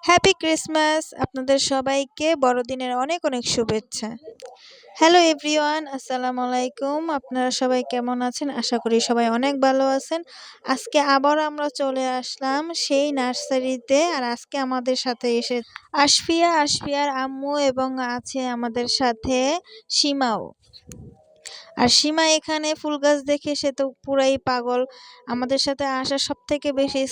Happy Christmas! আপনাদের সবাইকে বড়দিনের অনেক অনেক শুভেচ্ছা। হ্যালো এভরিওয়ান, আসসালামু আলাইকুম। আপনারা সবাই কেমন আছেন? আশা করি সবাই অনেক ভালো আছেন। আজকে আবার আমরা চলে আসলাম সেই নার্সারিতে। আর আজকে আমাদের সাথে আশফিয়ার আম্মু এবং আছে আমাদের সাথে সীমাও। আর সীমা এখানে ফুল গাছ দেখে সে তো পুরাই পাগল। আমাদের সাথে আসা সবথেকে বেশি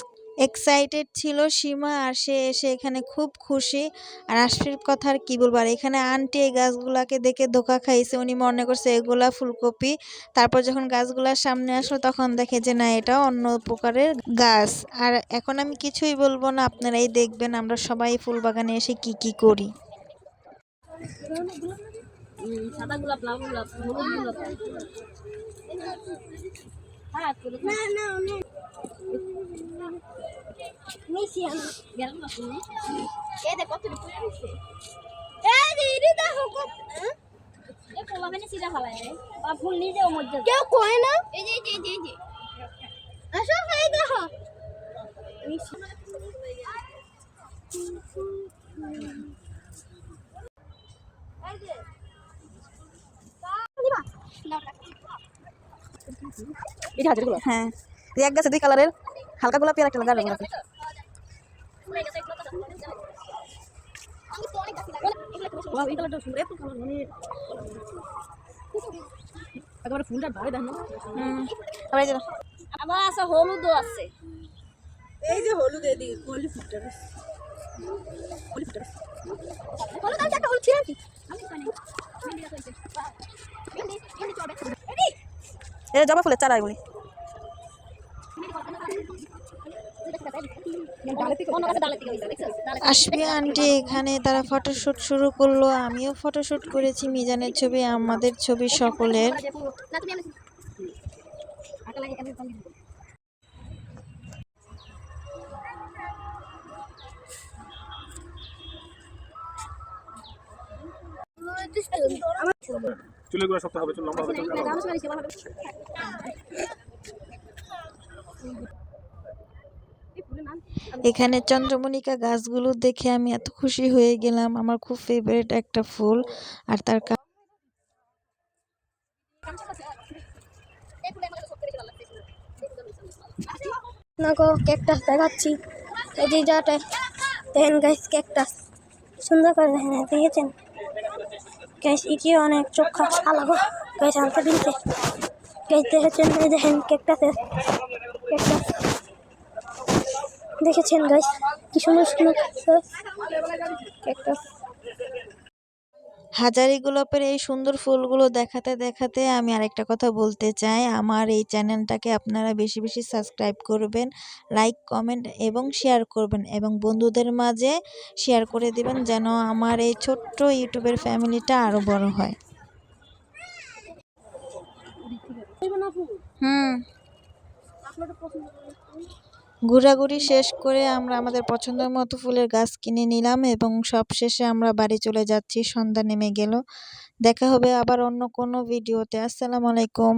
এক্সাইটেড ছিল সীমা, আর সে এসে এখানে খুব খুশি। আর আশফির কথা আর কি বলবো, আর এখানে আন্টি এই গাছগুলাকে দেখে ধোকা খাইছে। উনি মনে করছে এগুলা ফুলকপি। তারপর যখন গাছগুলার সামনে আসলো তখন দেখে যে না, এটা অন্য প্রকারের গাছ। আর এখন আমি কিছুই বলবো না, আপনারাই দেখবেন আমরা সবাই ফুল বাগানে এসে কি কি করি। সাদা গোলাপ, লাল গোলাপ, হলুদ গোলাপ। হ্যাঁ, না না অনেক নিছি আমি গেল না তুমি। এই দেখো কত ফুল আছে। এই যে এটা দেখো কত, এই ফুল মানে সিধা ফলায় রে। বা ফুল নিজেও মধ্যে কেউ কয় না। এই যে আসো এই দেখো নিছি। এই যে এটা হাজার গোলাপ। হ্যাঁ, এক গাছে দুই কালারের হালকা গোলাপি আর একটা গাঢ় গোলাপি। আবার আছে হলুদও আছে। এই যে হলুদ এদিকে কলি ফুটটা হলুদ আর একটা হলুদ ছিল কি আমি জানি। এটা জবা ফুলের চারা এগুলি। আশফিয়া আন্টি এখানে তারা ফটোশুট শুরু করলো, আমিও ফটোশুট করেছি। মিজানের ছবি, আমাদের ছবি, সকলের। চুলগুলো শক্ত হবে, চুল লম্বা হবে। এখানে চন্দ্রমল্লিকা গাছগুলো দেখে আমি এত খুশি হয়ে গেলাম। আমার খুব ফেভারিট একটা ফুল। আর তার না গো, ক্যাকটাস দেখাচ্ছি। এই যে যাটা দেখেন গাইস, ক্যাকটাস সুন্দর করে দেখেন, দেখেছেন গাইস? এটি অনেক চোখা আলাগো গাইস, হালকা দিনতে গাইস দেখেছেন? এই দেখেন ক্যাকটাস দেখেছেন গাইস? কি সুন্দর সুন্দর ক্যাকটাস। হাজারি গোলাপের এই সুন্দর ফুলগুলো দেখাতে দেখাতে আমি আরেকটা কথা বলতে চাই। আমার এই চ্যানেলটাকে আপনারা বেশি বেশি সাবস্ক্রাইব করবেন, লাইক, কমেন্ট এবং শেয়ার করবেন, এবং বন্ধুদের মাঝে শেয়ার করে দিবেন যেন আমার এই ছোট্ট ইউটিউবের ফ্যামিলিটা আরও বড় হয়। ঘোরাঘুরি শেষ করে আমরা আমাদের পছন্দের মতো ফুলের গাছ কিনে নিলাম এবং সবশেষে আমরা বাড়ি চলে যাচ্ছি। সন্ধ্যা নেমে গেল। দেখা হবে আবার অন্য কোনো ভিডিওতে। আসসালামু আলাইকুম।